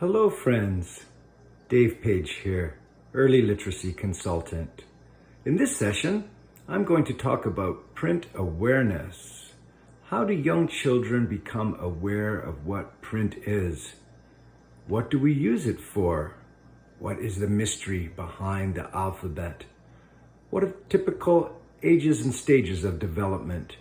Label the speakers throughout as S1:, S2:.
S1: Hello friends, Dave Page here, Early Literacy Consultant. In this session, I'm going to talk about print awareness. How do young children become aware of what print is? What do we use it for? What is the mystery behind the alphabet? What are typical ages and stages of development?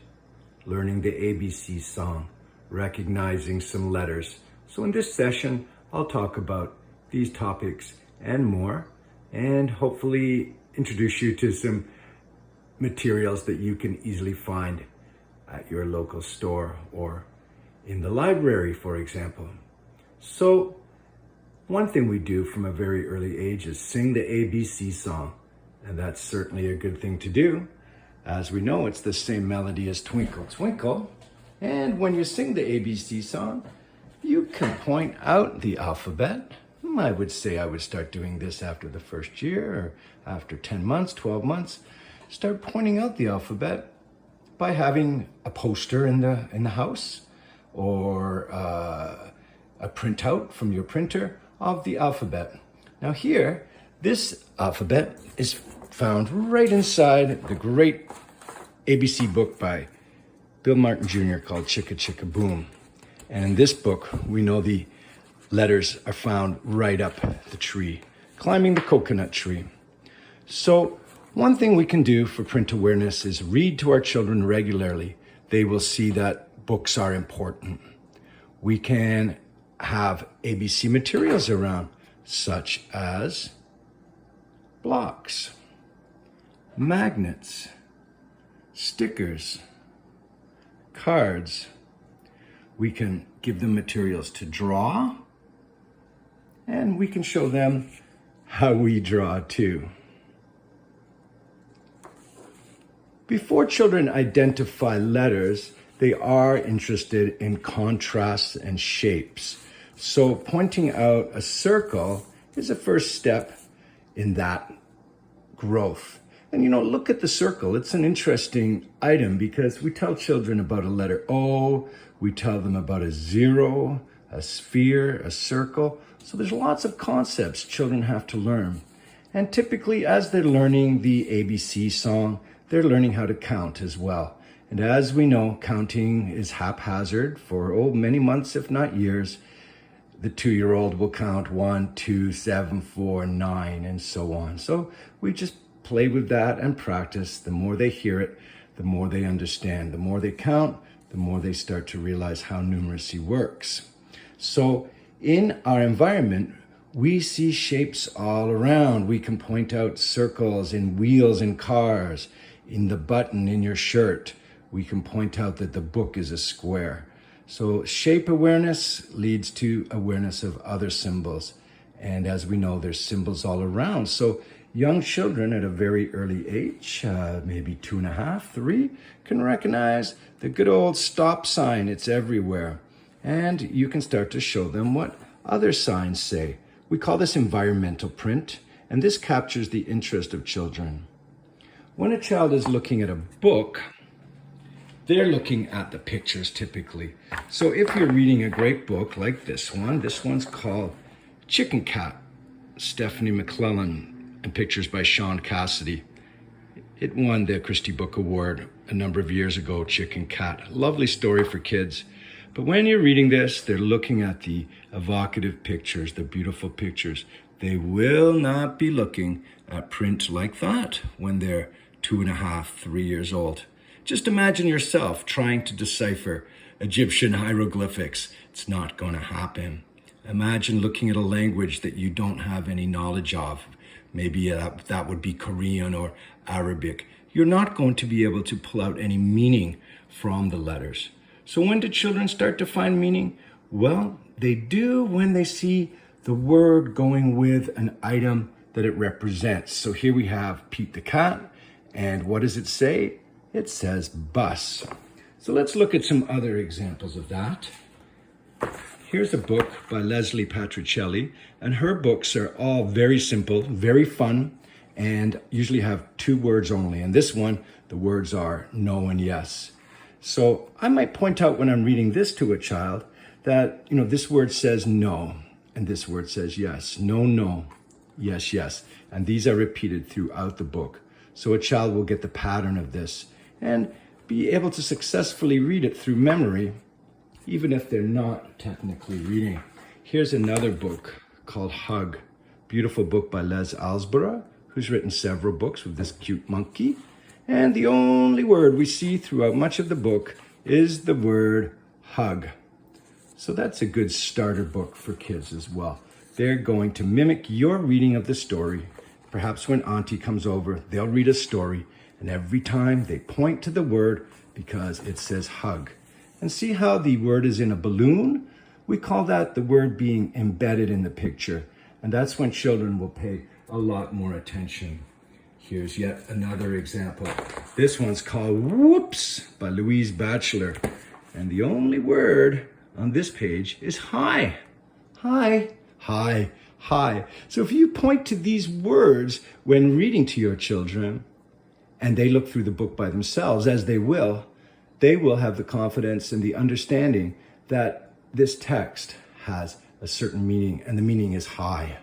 S1: Learning the ABC song, recognizing some letters. So in this session, I'll talk about these topics and more, and hopefully introduce you to some materials that you can easily find at your local store or in the library, for example. So one thing we do from a very early age is sing the ABC song, and that's certainly a good thing to do. As we know, it's the same melody as Twinkle, Twinkle. And when you sing the ABC song, you can point out the alphabet. I would say I would start doing this after the first year or after 10 months, 12 months. Start pointing out the alphabet by having a poster in the house or a printout from your printer of the alphabet. Now here, this alphabet is found right inside the great ABC book by Bill Martin Jr. called Chicka Chicka Boom. And in this book, we know the letters are found right up the tree, climbing the coconut tree. So one thing we can do for print awareness is read to our children regularly. They will see that books are important. We can have ABC materials around, such as blocks, magnets, stickers, cards. We can give them materials to draw, and we can show them how we draw too. Before children identify letters, they are interested in contrasts and shapes. So pointing out a circle is a first step in that growth. And look at the circle. It's an interesting item because we tell children about a letter O, we tell them about a zero, a sphere, a circle. So there's lots of concepts children have to learn. And typically as they're learning the ABC song, they're learning how to count as well. And as we know, counting is haphazard for many months, if not years. The 2-year-old will count 1, 2, 7, 4, 9, and so on. So we just play with that and practice. The more they hear it, the more they understand. The more they count, the more they start to realize how numeracy works. So in our environment, we see shapes all around. We can point out circles in wheels in cars, in the button in your shirt. We can point out that the book is a square. So shape awareness leads to awareness of other symbols. And as we know, there's symbols all around. So young children at a very early age, maybe 2.5, 3, can recognize the good old stop sign. It's everywhere. And you can start to show them what other signs say. We call this environmental print, and this captures the interest of children. When a child is looking at a book, they're looking at the pictures typically. So if you're reading a great book like this one's called Chicken Cat, Stephanie McClellan, and pictures by Sean Cassidy. It won the Christie Book Award a number of years ago, Chicken Cat. Lovely story for kids. But when you're reading this, they're looking at the evocative pictures, the beautiful pictures. They will not be looking at print like that when they're 2.5, 3 years old. Just imagine yourself trying to decipher Egyptian hieroglyphics. It's not going to happen. Imagine looking at a language that you don't have any knowledge of. Maybe that would be Korean or Arabic. You're not going to be able to pull out any meaning from the letters. So when do children start to find meaning? Well, they do when they see the word going with an item that it represents. So here we have Pete the cat, and what does it say? It says bus. So let's look at some other examples of that. Here's a book by Leslie Patricelli, and her books are all very simple, very fun, and usually have 2 words only. And this one, the words are no and yes. So I might point out when I'm reading this to a child that, this word says no. And this word says yes. No, no. Yes, yes. And these are repeated throughout the book. So a child will get the pattern of this and be able to successfully read it through memory, even if they're not technically reading. Here's another book called Hug. Beautiful book by Les Alsborough, who's written several books with this cute monkey. And the only word we see throughout much of the book is the word hug. So that's a good starter book for kids as well. They're going to mimic your reading of the story. Perhaps when Auntie comes over, they'll read a story, and every time they point to the word because it says hug. And see how the word is in a balloon? We call that the word being embedded in the picture. And that's when children will pay a lot more attention. Here's yet another example. This one's called Whoops by Louise Batchelor. And the only word on this page is hi. Hi, hi, hi. So if you point to these words when reading to your children, and they look through the book by themselves, as they will have the confidence and the understanding that this text has a certain meaning, and the meaning is high.